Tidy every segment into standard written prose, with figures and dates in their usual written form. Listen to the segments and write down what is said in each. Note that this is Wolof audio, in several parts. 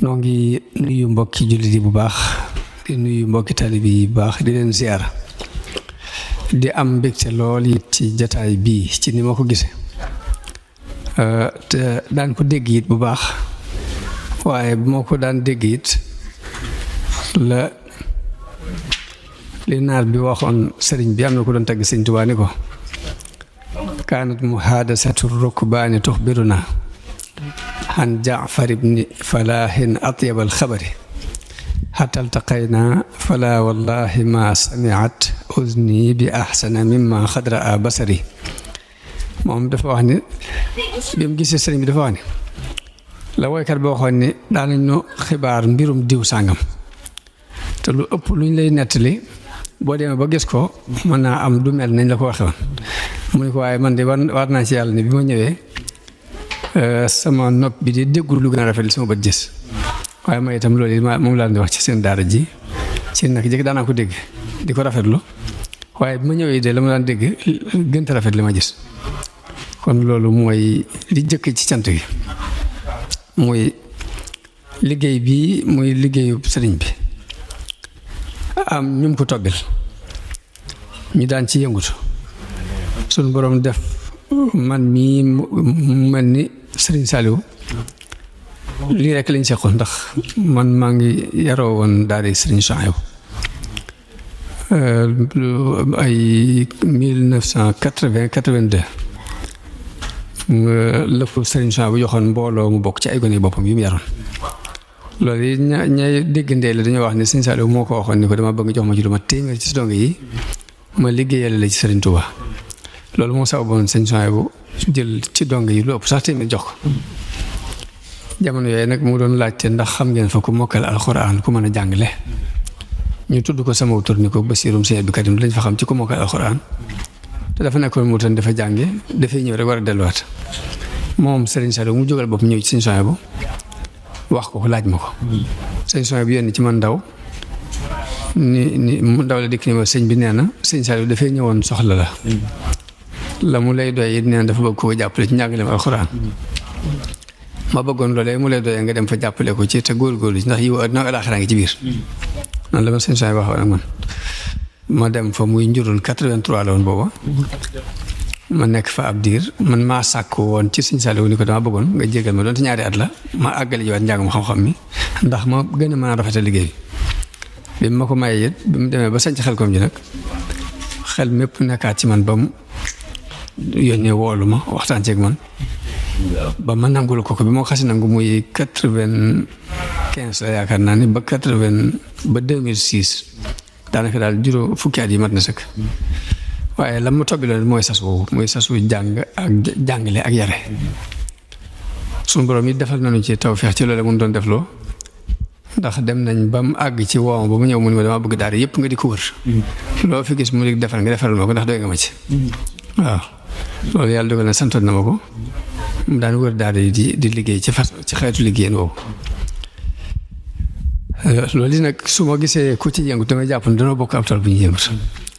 noo ngi nuyu mbokki jullit yi bu baax di nuyu mbokki taalibe yi bu baax di leen ziar di am mbégte lool it ci jataay bii ci ni ma ko gisee te daan ko dégg it bu baax waaye bu ma ko daan dégg it la li naar bi waxoon sëriñ bi am na ko doon tagg sëriñ Tuubaa ni ko kaanat muhaadasatu rukbaani tuxbiruna an Jaafar ibni Falaahin atyabal xabari xatta altaqaynaa falaa wallaahi maa samiat uzni bi ahsana mimma xadra a basari moom dafa wax ni bi mu gisee sëriñ bi dafa wax ni la woykat boo waxoon ni daanañ ñu xibaar mbirum diw sàngam te lu ëpp luñ lay nettali boo demee ba gis ko mën naa am du mel nañ la ko waxee woon mu ne ko waaye man de war naa ci yàlla ne bi ma ñëwee sama nopp bi di déggul lu gën a rafet li sama bët gis waaye ma itam loolu moom laa di wax ci seen daara ji ci nag jëkk daanaa ko dégg di ko rafetlu waaye bi ma ñëwee de la ma daan dégg gën a rafet li ma gis kon loolu mooy li jëkk ci cant gi muy liggéey bi muy liggéeyu sëriñ bi am ñum ko tobbil ñu daan ci yëngutu suñ boroom def man mii mu mel ni Sëriñ Saliou lii rekk lañ seqoon ndax man maa ngi yaroo woon daal di Sëriñ Souhaïbou ay 1982 la ko Sëriñ Souhaïbou joxoon mbooloo mu bokk ci ay gone boppam yi mu yaroon loolu yi ñay déggantee la dañoo wax ne Sëriñ Saliou moo ko waxoon ni ko dama bëgg jox ma ci lu ma téeméer ci dongo yi ma liggéeyal la ci Sëriñ Touba loolu moo sababoon Sëriñ Souhaïbou jël ci dong yi lu ëpp sax téeméer jox ko jamono yooyu nag mu doon laajte ndax xam ngeen fa ku mokkal alxuraan ku mën a jàngale ñu tudd ko sama tur ni ko Basiirum Sëriñ Abdou Karim lañ fa xam ci ku mokkal alxuraan te dafa nekkoon mu tan dafa jànge dafay ñëw rek war a delluwaat moom Sëriñ Saliou mu jógal bopp ñëw ci Sëriñ Souhaïbou wax ko laaj ma ko Sëriñ Souhaïbou yónni ci man ndaw ni mu ndaw la dikk ni ma sëñ bi nee na Sëriñ Saliou dafay ñëwoon soxla la mu lay doy it nee na dafa bëgg ko jàppale ci njàngaleem alxuraan ma bëggoon loolee mu lay doyee nga dem fa jàppale ko ci te góorgóorlu ci ndax yiw àddina ak alaaxira ngi ci biir noonu la ma Sëriñ Souhaïbou waxoon ak man ma dem fa muy njurul 83 la woon booba ma nekk fa ab diir man maa sàkk woon ci Sëriñ Saliou ni ko dama bëggoon nga jégal ma doonte ñaari at la ma àggale jiwaat njàngam xam-xam mi ndax ma gën a mën a rafetal liggéey bi ma ko mayee it bi mu demee ba sañ ci xel koom ji nag xel mépp nekkaat ci man ba mu yónnee woolu ma waxtaan ceeg man ba ma nangul ko bi moo xasi nangu muy 95 la yaakaar naa ni ba 2006 daanaka daal juróom fukki at yi mat na sëkk waaye la ma tobbi loolu mooy sas woowu mooy sasu jàng ak jàngale ak yare suñu borom yi defal nañu ci tawfeex ci loolu mun doon def loo ndax dem nañ ba mu àgg ci wooma ba mu ñëw mu ni ma dama bëgg daara yëpp nga di ko wër loo fi gis mu di defal nga defaral ma ko ndax doy nga ma ci waaw loolu yàlla dogal na santoon na ma ko mu daan wër daara yi di liggéey ci xeetu liggéeyeen woowu loolu nag su ma gisee ku ci yëngu damay jàpp ne dana bokk ab tool bu ñu yëngut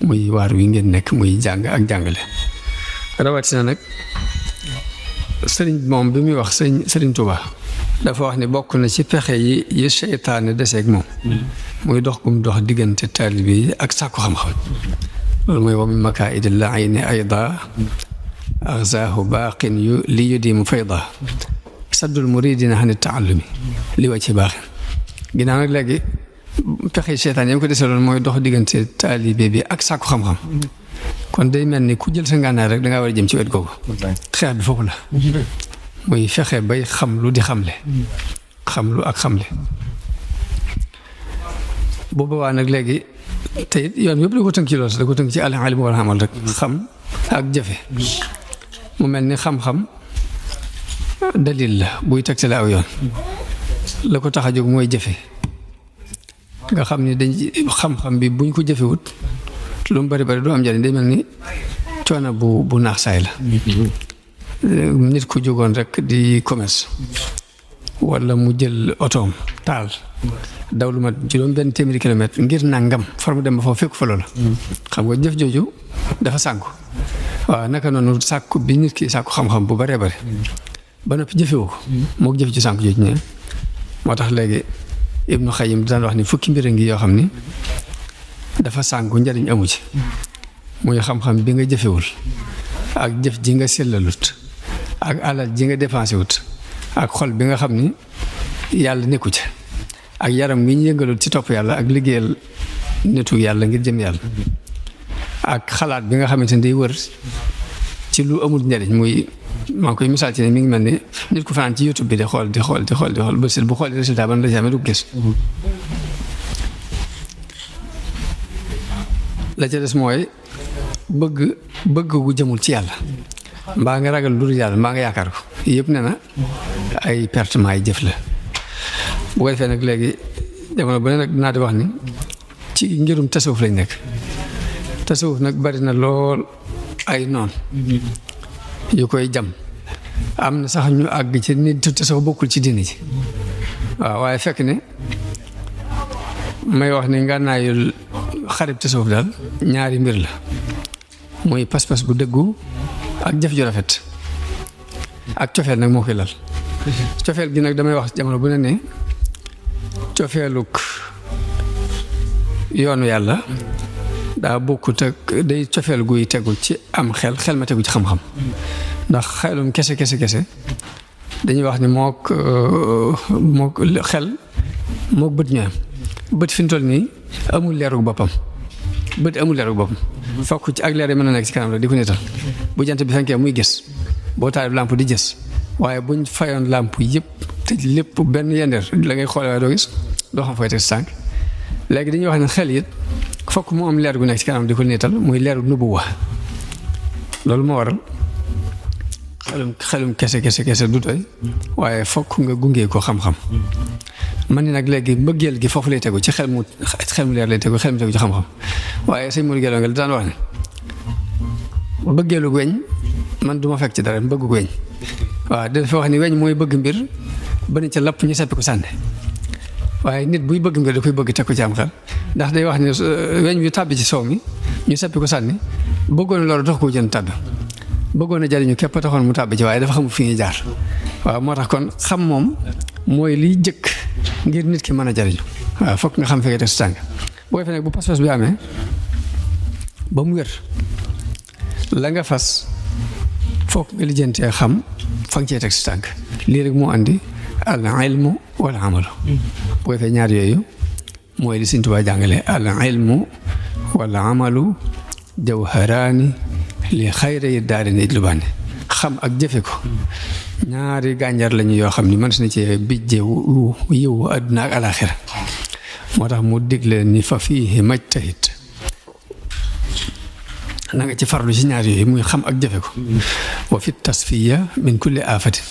muy waar wi ngeen nekk muy jàng ak jàngale rawatina nag sëriñ moom bi muy wax sëriñ Touba dafa wax ni bokk na ci pexe yi seytaane deseeg moom muy dox gum dox diggante taalibe yi ak sàkku xam-xam loolu mooy wa min makaa'idi l-la'ini ayda axzaahu baaqin li yudimu fayda saddul muridina an taallumi li wa ci baaxin ginnaaw nag léegi pexe seytaan yi ko desee loolu mooy dox diggante taalibe bi ak sàkku xam-xam kon day mel ni ku jël sa ngànnaar rek dangaa war a jëm ci wet googu xeex bi foofu la muy fexe bay xam lu di xamle xam lu ak xamle bu boobaa nag léegi te it yoon yëpp da ko tënk ci loolu da ko tënk ci al-ilm wal amal rek xam ak jëfe mu mel ni xam-xam dalil la buy tegtale aw yoon la ko tax a jóg mooy jëfe nga xam ni dañ xam-xam bi buñ ko jëfewut lu mu bari bari du am njëriñ day mel ni coono bu naax saay la nit ku jógoon rek di commerce wala mu jël otoom taal daw lu mat juróom benn téeméeri kilomètre ngir nangam far mu dem ba foofu fekk fa loola xam nga jëf jooju dafa sànku waaw naka noonu sàkku bi nit ki sàkku xam-xam bu baree bare ba noppi jëfewoo ko moo jëf ci sànku jooju moo tax léegi Ibnu Xayyim daan wax ni fukki mbir a ngi yoo xam ni dafa sànku njariñ amu ci muy xam-xam bi nga jëfewul ak jëf ji nga sellalut ak alal ji nga dépensé wut ak xol bi nga xam ni yàlla nekku ci ak yaram mi ñu yëngalut ci topp yàlla ak liggéeyal nitu yàlla ngir jëm yàlla ak xalaat bi nga xamante ni day wër ci lu amul njariñ muy maa ngi koy misaal ci ne mi ngi mel ni nit ku fanaan ci YouTube bi di xool ba set bu xool résultat ban la ci amee du gis la ca des mooy bëgg gu jëmul ci yàlla mbaa nga ragal lu dul yàlla mbaa nga yaakaar ko yëpp ne na ay pertement yi jëf la bu ko defee nag léegi jamono bu ne nag dinaa di wax ni ci ngirum tasawuf lañ nekk tasawuf nag bari na lool ay noon yu koy jam am na sax ñu àgg ci nit tasawuf bokkul ci diini ji waaw waaye fekk ne may wax ni ngànnaayul xarib tasawuf daal ñaari mbir la muy pas-pas bu dëggu ak jëf ju rafet ak cofeel nag moo koy lal cofeel gi nag damay wax jamono bu ne cofeeluk yoonu yàlla daa bokkut ak day cofeel guy tegu ci am xel ma tegu ci xam-xam ndax xelum kese dañuy wax ni mook xel mook bët ñooy am bët fi mu toll nii amul leerug boppam fokk ci ak leer yi mën na nekk ci kanam la di ko nital bu jant bi fenkee muy gis boo taalib làmp di gis waaye buñ fayoon làmp yëpp te lépp benn yendeer la ngay xoole waaye doo gis doo xam fooy teg si tànk léegi dañuy wax ne xel it fokk mu am leer gu nekk ci kanam di ko nital muy leeru nubuwa loolu moo waral xelum kese du doy waaye fokk nga gungee ko xam-xam man ni nag léegi mbëggeel gi foofu lay tegu ci xel mu leer lay tegu xel mu tegu ci xam-xam waaye sëñ Modou Guèye nga daan wax ne bëggeelu weñ man du ma fekk ci dara bëggu weñ waaw dafa wax ni weñ mooy bëgg mbir ba ni ca lapp ñu seppi ko sànni waaye nit buy bëgg mbir da koy bëgg teg ko ci am xel ndax day wax ni weñ yu tàbbi ci soow mi ñu seppi ko sànni bëggoon loolu dox ko jën tàbbi bëggoon a jariñu képp taxoon mu tàbbi ci waaye dafa xamul fi ñuy jaar waaw moo tax kon xam moom mooy liy jëkk ngir nit ki mën a jariñu waaw fokk nga xam fekkee teg si tànk boo defee nag bu pas-pas bi amee ba mu wér la nga fas fokk nga lijjantee xam fa nga cee teg si tànk lii rek moo andi al ilmu wal amalu bu defee ñaar yooyu mooy li Sëñ Tuubaa jàngale al ilmu wal amalu jawharaani li xayri daarayni yajlubaani xam ak jëfe ko ñaari gànjar lañu yoo xam ni mën na cee bijje yiwu àdduna ak alaaxira moo tax mu digle ni fa fiihi majtahid na nga ci farlu ci ñaar yooyu muy xam ak jëfe ko wa fi tasfiya min kulli aafatin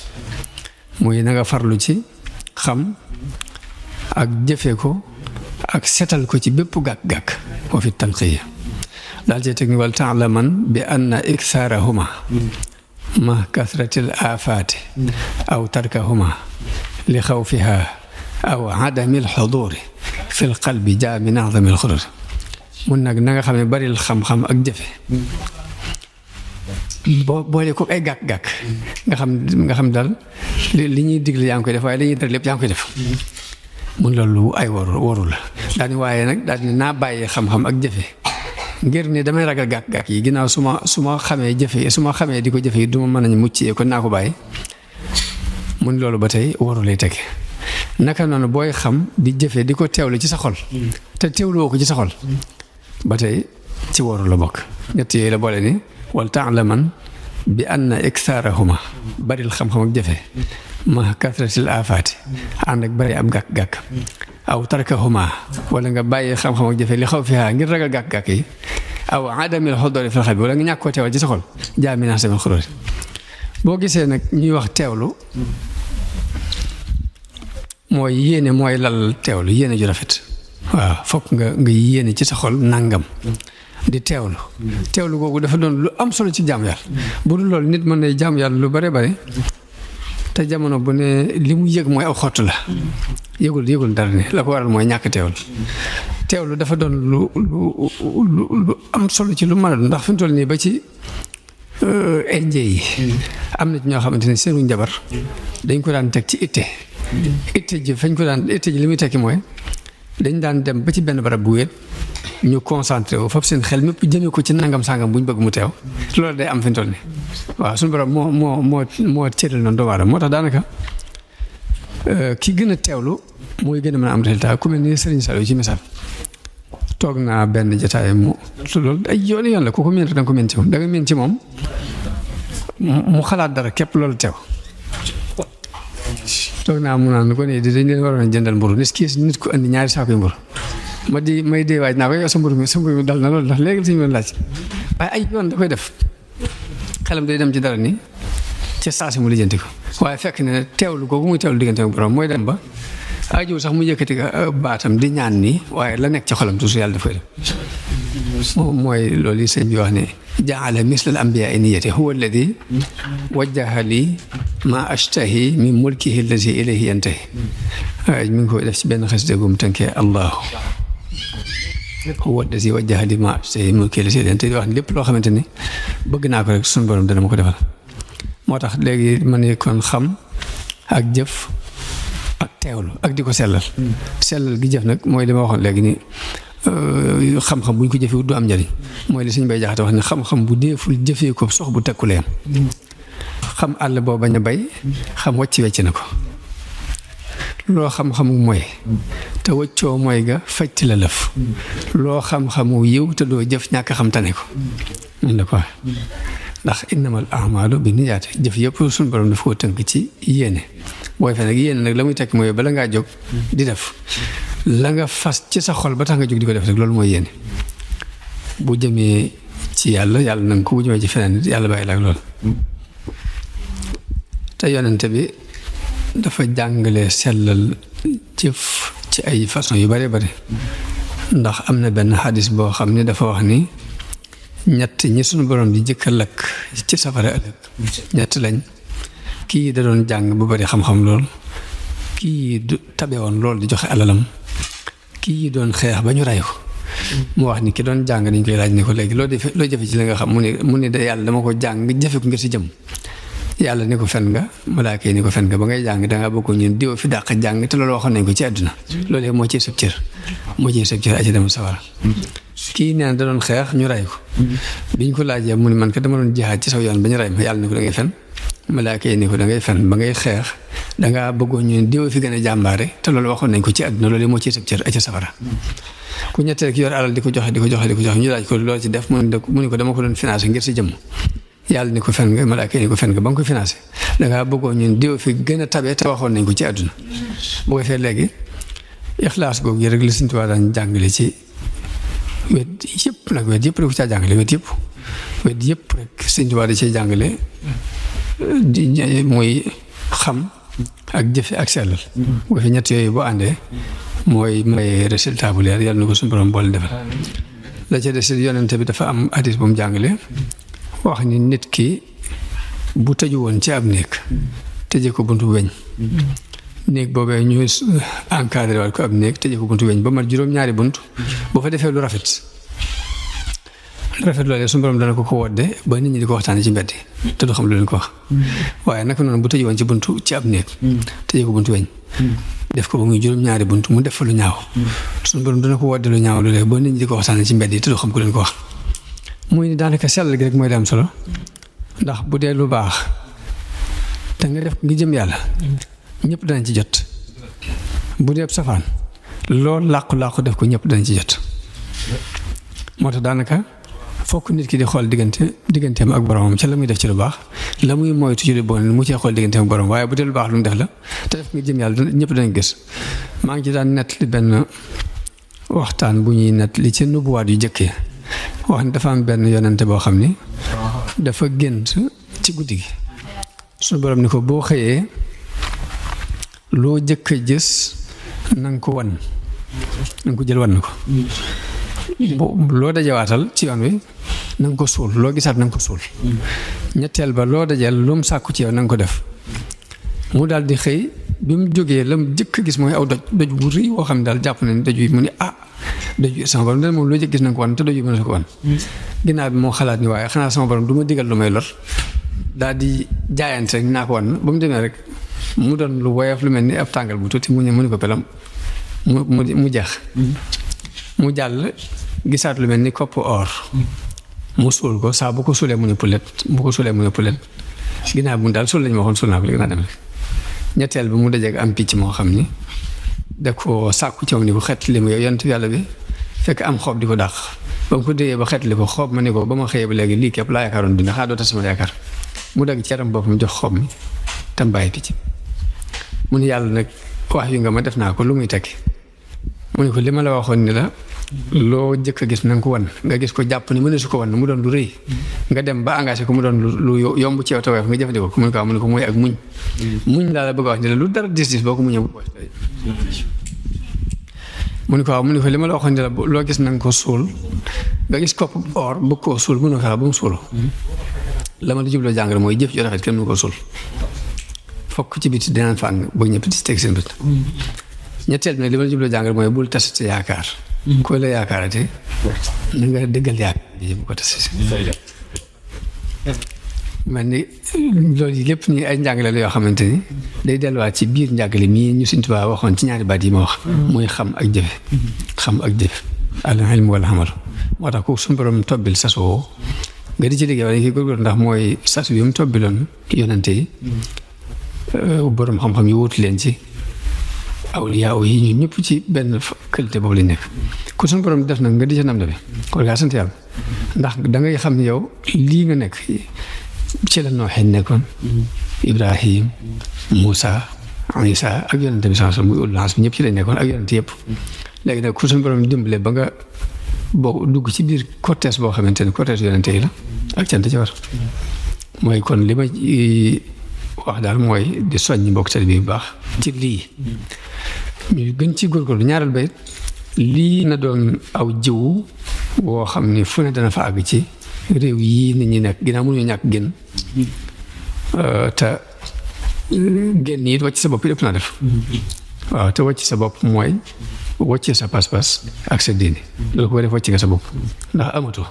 muy na nga farlu ci xam ak jëfe ko ak setal ko ci bépp gàkk-gàkk wa fi tanqiya daal cee teg ni wal taalaman bi anna iksaarahuma ma kasratil aafaati aw tarkahuma li xawfiha aw adamil xuduuri fil qalbi jaa min azamil xurur mun nag na nga xam ne baril xam-xam ak jëfe boo boole ko ay gàkk-gàkk nga xam daal li ñuy digle yaa ngi koy def waaye li ñuy tere lépp yaa ngi koy def mun loolu ay waru la daal ni waaye nag daal ni naa bàyyee xam-xam ak jëfe ngir ne damay ragal gàkk-gàkk yi ginnaaw su ma xamee jëfe su ma xamee di ko jëfe yi du ma mën a muccee kon naa ko bàyyi mun loolu ba tey waru lay tege naka noonu booy xam di jëfe di ko teewlu ci sa xol te teewloo ko ci sa xol ba tey ci waru la bokk ñett yooyu la boole ni wal taalaman bi anna iksaarahuma baril xam-xam ak jëfe ma kasratil aafaati ànd ak bari ab gàkk-gàkk aw tarkahuma wala nga bàyyi xam-xam ak jëfe li xaw fiha ngir ragal gàkk-gàkk yi aw adamil xudoori fil xalbi wala nga ñàkk koo teewal ci sa xol jaa min azamil xururi boo gisee nag ñuy wax teewlu mooy yéene mooy lal teewlu yéene ju rafet waaw fokk nga yéene ci sa xol nangam di teewlu googu dafa doon lu am solo ci jaam yàlla bu dul loolu nit mën na jaam yàlla lu bare bare te jamono bu ne li mu yëg mooy aw xott la yëgul dara ne la ko waral mooy ñàkk teewlu dafa doon lu am solo ci lu mën a doon ndax fi mu toll nii ba ci indien yi am na ci ñoo xamante ne seenu njabar dañ ko daan teg ci itte itte ji fañ ko daan itte ji li muy tekki mooy dañ daan dem ba ci benn barab bu wéet ñu concentré wu foofu seen xel mépp jëmee ko ci nangam sangam bu ñu bëgg mu teew loolu day am fi ñu toll nii waaw suñu borom moo cëral noonu doomu aadama moo tax daanaka ki gën a teewlu mooy gën a mën a am résultat ku mel ni Serigne Saliou ci misaal toog naa benn jotaay mu loolu ay yoon la ku ko mën da nga ko mën ci moom da nga mën ci moom mu xalaat dara képp loolu teew toog naa mu naan ko ne dañ leen waroon a jëndal mburu nit ku andi ñaari saako yu mburu may dee waaj naa ko yow sa mburu mi dal na loolu ndax léegi suñu mën laaj waaye ay yoon da koy def xelam day dem ci dara ni ca saasi mu lijjanti ko waaye fekk ne teewlu googu muy teewlu diggante ak borom mooy dem ba ajiw sax mu yëkkati baatam di ñaan nii waaye la nekk ci xolam toujours yàlla daf koy def mooy loolu yi sëñ bi wax ne jaala misla al anbiyaa niyati huwa alladi wajjaha li ma ashtahi min mulkihi alladi ilayhi yantahi waaye mi ngi koy def ci benn xasida gu mu tënkee allahu huwa alladi wajjaha li ma ashtahi min mulkihi alladi ilayhi yantahi di wax ne lépp loo xamante ni bëgg naa ko rek suñu borom dana ma ko defal moo tax léegi ma ne kon xam ak jëf ak teewlu ak di ko sellal gi jëf nag mooy li ma waxoon léegi ni xam-xam bu ñu ko jëfee du am njëriñ mooy li suñ bay jaxate wax ne xam-xam bu deeful jëfee ko sox bu tekkuleem xam àll boo bañ a bay xam wecc na ko loo xam-xamu mooy te wëccoo mooy ga fajti la lëf loo xam-xamu yiw te doo jëf ñàkk xam tane ko mun na ko ndax innamal a'maalu bi niyaati jëf yëpp suñu borom daf koo tënk ci yéene booy fe nag yéene nag la muy tekki mooy bala ngaa jóg di def la nga fas ci sa xol ba tax nga jóg di ko def rek loolu mooy yéene bu jëmee ci yàlla na nga ko bu jëmee ci feneen yàlla bàyyi la ak loolu te yonente bi dafa jàngale sellal jëf ci ay façon yu bare bare ndax am na benn xadis boo xam ne dafa wax ni ñett ñi suñu borom di jëkk a lakk ci safara ëllëg ñett lañ kii da doon jàng bu bari xam-xam lool kii du tabe woon lool di joxe alalam kii doon xeex ba ñu ray ko mu wax ni ki doon jàng dañ koy laaj ni ko léegi loo jëfe ci li nga xam mu ne da yàlla dama ko jàng jëfe ko ngir si jëm yàlla ni ko fen nga malaaka yi ni ko fen nga ba ngay jàng dangaa bëgg ñun diw fi dàq jàng te loolu waxoon nañ ko ci àdduna loolu moo ciy sëb cër aci dem sawara kii nee na da doon xeex ñu ray ko biñ ko laajee mu ne man ka dama doon jihaad ci saw yoon ba ñu ray ma yàlla ni ko da ngay fen malaaka yi ni ko da ngay fen ba ngay xeex dangaa bëggoon ñu diw fi gën a jàmbaare te loolu waxoon nañ ko ci àdduna loolu moo ciy sëb cër aci safara ku ñetteel ki yor alal di ko joxe ñu laaj ko loolu ci def mu ne ko dama ko doon financé ngir si jëmm yàlla ni ko fen nga malaaka yi ni ko fen nga ba nga ko financé dangaa bëggoon ñun diw fi gën a tabe te waxoon nañ ko ci àdduna bu ko fee léegi ixlaas googu yi rek li Sëñ Tuubaa daan jàngale ci wet yëpp nag wet yëpp rek ku caa jàngale wet yëpp rek Sëñ Tuubaa da cee jàngale muy xam ak jëfe ak sellal bu ko fi ñett yooyu boo àndee mooy may résultat bu leer yàlla na ko suñu borom boole defal la ca des yonente bi dafa am hadis bu mu jàngale wax ni nit ki bu tëju woon ci ab néeg tëje ko buntu weñ néeg boobee ñu encadré waat ko ab néeg tëje ko buntu weñ ba mat juróom-ñaari bunt boo fa defee lu rafet loolee suñu borom dana ko wodde ba nit ñi di ko waxtaane ci mbedd te du xam lu leen ko wax waaye naka noonu bu tëju woon ci buntu ci ab néeg tëje ko buntu weñ def ko ba muy juróom-ñaari bunt mu def fa lu ñaaw suñu borom dana ko wodde lu ñaaw loolee ba nit ñi di ko waxtaane ci mbedd yi te du xam ku leen ko wax muy ni daanaka sellal gi rek mooy dem solo ndax bu dee lu baax te nga def ngi jëm yàlla ñëpp danañ ci jot bu dee safaan loolu làqu def ko ñëpp danañ ci jot moo tax daanaka fokk nit ki di xool digganteem ak boromam ca la muy def ci lu baax la muy moytu ci lu bon mu cee xool digganteem ak borom waaye bu dee lu baax lu mu def la te def ngi jëm yàlla ñëpp danañ gis maa ngi ci daan nett li benn waxtaan bu ñuy nett li ci nubuwaat yu jëkkee wax ni dafa am benn yonente boo xam ni dafa gént ci guddi gi suñu borom ni ko boo xëyee loo jëkk a gis na nga ko wan na nga ko jël wan ko loo dajewaatal ci yoon wi na nga ko suul loo gisaat na nga ko suul ñetteel ba loo dajeel lu mu sàkku ci yow na nga ko def mu daal di xëy bi mu jógee la mu jëkk a gis mooy aw doj bu rëy woo xam ne daal jàpp na ni doj wi mu ni doj wi sama borom moom loo jëkk gis na nga ko wan te doj wi mën na ko wan ginnaaw bi moo xalaat ni waaye xanaa sama borom du ma digal lu may lor daal di jaayante rek naa ko wan ba mu demee rek mu doon lu woyof lu mel ni ab tàngal bu tuuti mu ni ko pelam mu jeex mu jàll gisaat lu mel ni kopp or mu suul ko saa bu ko suulee mu ne pulet ginnaaw bu daal suul lañu waxoon suul naa ko léegi naa dem rek ñetteel bi mu dajeeg am picc moo xam ni da ko sàkku caw ni ko xet li mu yow yonent yàlla bi fekk am xob di ko dàq ba mu ko déyee ba xet li ko xob ma ni ko ba ma xëyee ba léegi lii képp laa yaakaaroon dina xaa doo tas sama yaakaar mu dagg ceram boppam jox xob mi tam bàyyi picc mu ni yàlla nag wax yu nga ma def naa ko lu muy tekki mu ne ko li ma la waxoon ni la loo jëkk a gis na nga ko wan nga gis ko jàpp ni mëne su ko wan mu doon lu rëy nga dem ba engagé ko mu doon lu yomb ci yow te woyof nga jëfandikoo ko mu ne ko mooy ak muñ laa la bëgg a wax ni la lu dara dis boo ko muñee mu ne ko li ma la waxoon ni la loo gis na nga ko suul nga gis kopp or bëgg koo suul mënoo fexe ba mu suulu la ma la jubloo jàngale mooy jëf joo rafet kenn mënu ko suul fokk ci biti dinaan fàng bëgg ñëpp di teg seen bët ñetteel bi nag li ma la jubloo jàngale mooy bul tas sa yaakaar koy la yaakaarate na nga dëggal yaakaar ji bu ko tas mel ni loolu yi lépp ni ay njàngale la yoo xamante ni day delluwaat ci biir njàngale mii ñu Sëñ Tuubaa waxoon ci ñaari baat yi ma wax muy xam ak jëfe al ilm wal amal moo tax ku suñu borom tobbil sas woo nga di ci liggéey wala ki góorgóorlu ndax mooy sas bi mu tobbiloon yonante yi borom xam-xam yi wuutu leen ci awliyaa yi ñun ñëpp ci benn qualité boobu lañ nekk ku suñu borom def nag nga di ca nam dabe kon ngaa sant yàlla ndax da ngay xam ne yow lii nga nekk ci la Nooxeen nekkoon Ibrahim Moussa Isa ak yonante bi sans muy ulul azmi ñëpp ci lañ nekkoon ak yonante yëpp léegi nag ku suñu borom dimbale ba nga boo dugg ci biir cortège boo xamante ne cortège yonante yi la ak cant ci war mooy kon li ma wax daal mooy di soññ mbokk tali bi bu baax ci lii ñu gën ci góorgóorlu ñaareel ba lii na doon aw jiwu woo xam ni fu ne dana fa àgg ci réew yii nit ñi nekk ginnaaw mënuñu ñàkk génn te génn it wàcc sa bopp lépp naa def waaw te wàcc sa bopp mooy wàcc sa pas-pas ak sa diine loolu ko def wàcc nga sa bopp ndax amatu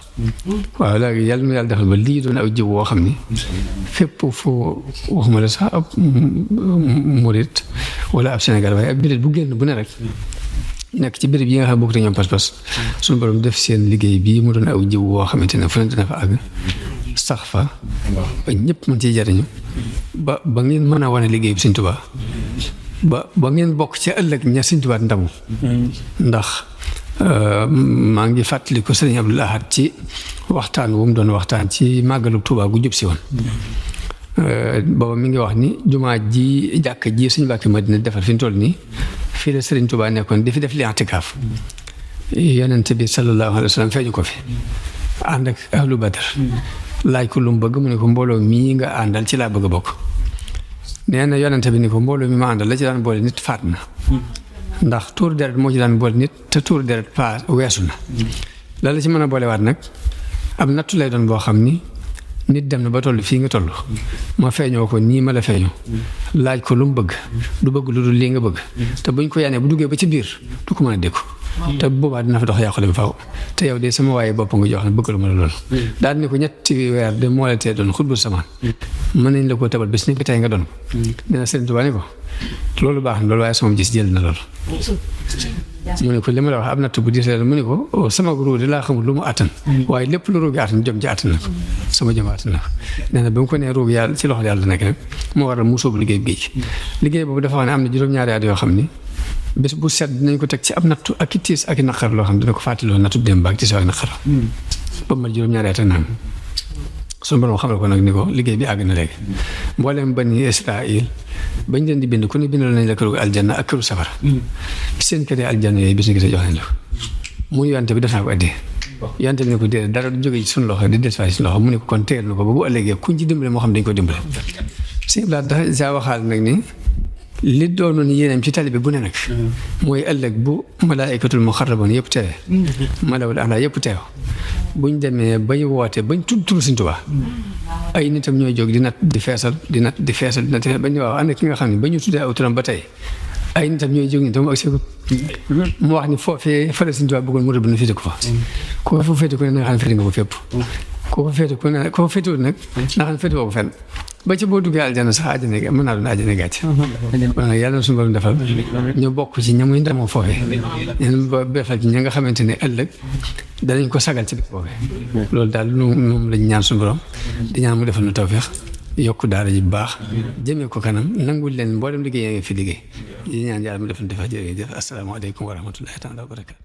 waaw léegi yàlla na yàlla defal ba lii doon aw jiw woo xam ni fépp foo waxuma la sax ab murit wala ab Sénégal waaye ab jullit bu génn bu ne rek nekk ci béréb yi nga xam bokk te ñoom pas-pas suñu borom def seen liggéey bii mu doon aw jiw woo xamante ne fu ne dina fa àgg sax fa ba ñëpp mën ciy jariñu ba ngeen mën a wane liggéey bi Sëñ Tuubaa ba ngeen bokk ci ëllëg ña Sëñ Tuubaa ndamu ndax maa ngi fàttali ko Sëriñ Abdul Ahad ci waxtaan wu mu doon waxtaan ci màggalu Tuubaa gu jub si woon booba mi ngi wax ni jumaa ji jàkk ji Sëñ Mbàkke Madina defar fi ñu toll nii fii la Sëriñ Tuubaa nekkoon di fi def li i'tikaaf yonent bi sallallahu alayhi wa sallam feeñu ko fi ànd ak ahlu Badar laaj ko lu mu bëgg mu ne ko mbooloo mii nga àndal ci laa bëgg a bokk nee na yonente bi ni ko mbooloo mi ma àndal la ci daan boole nit faat na ndax tuur deret moo ci daan boole nit te tuur deret weesu na la ci mën a boolewaat nag ab nattu lay doon boo xam ni nit dem na ba toll fii nga toll ma feeñoo ko nii ma la feeñoo laaj ko lu mu bëgg du bëgg lu dul lii nga bëgg te buñ ko yaanee bu duggee ba ci biir du ko mën a dékku te boobaa dina fa dox yàqule bi faaw te yow de sama waaye bopp nga jox ne bëggalu ma la loolu daal ni ko ñetti weer de moo la tee doon xutbu samaan mën nañ la koo tabal bés ni ko tey nga doon dina Sëriñ Tuubaa ni ko loolu baax na loolu waaye sama gis jël na loolu mu ne ko li ma la wax am natt bu diis mu ne ko sama ruu de laa xamul lu mu àttan waaye lépp lu ruugi àttan jom ci àttan na ko sama jom àttan na ko nee na ba mu ko nee ruugi yàlla ci loxo yàlla nekk nag moo waral mu sóobu liggéey boobu dafa wax ne am na juróom-ñaari at yoo xam ni bés bu set dinañ ko teg ci ab nattu ak i tiis ak i naqar loo xam dina ko fàttaloo nattu démb ak tiis ak naqar ba mu mat juróom-ñaari at ak naan suñu borom xamal ko nag ni ko liggéey bi àgg na léegi mboolem bani Israël bañ leen di bind ku ne bindal nañ la këru aljanna ak këru safara seen kër yi aljanna yooyu bis ni gisee jox nañ la ko mu yonte bi def naa ko addee yonte bi ne ko dee dara du jóge ci suñu loxo di des ci loxo mu ne ko kon téyel na ko ba bu ëllëgee kuñ ci dimbale moo xam dañ ko dimbale sëñ Blaat dafa saa waxaal nag ni li doonoon yéenam ci tali bi bu ne nag mooy ëllëg bu malaayikatul muxarraboon yëpp teew malawul ala yëpp teew buñ demee bañ woote bañ tudd turu Sëñ Tuubaa ay nitam ñooy jóg di nat di feesal bañ waaw ànd ki nga xam ne ba ñu tuddee aw turam ba tey ay nitam ñooy jóg ni tam ak seeko mu wax ni foofee fële Sëñ Tuubaa bëggoon mu rëbb na féete ko fa ko fu féete ko ne nga xam ne féete nga ko fépp ku ko féete ku ne ku ko féetewut nag ndax xam féete woo ko fenn ba ci boo duggee aljana sax àjjana gi mën naa doon àjjana gàcce kon nag yàlla na suñu borom defal ñu bokk ci ña muy ndamoo foofee ñen ba defal ci ña nga xamante ne ëllëg danañ ko sagal ci dëkk boobee loolu daal moom lañ ñaan suñu borom di ñaan mu defal nu tawfeex yokk daara ji bu baax jëmee ko kanam nangul leen mboolem liggéey yaa ngi fi liggéey di ñaan yàlla mu defal defal jërëjëf asalaamaaleykum wa rahmatullahi taala wa barakatu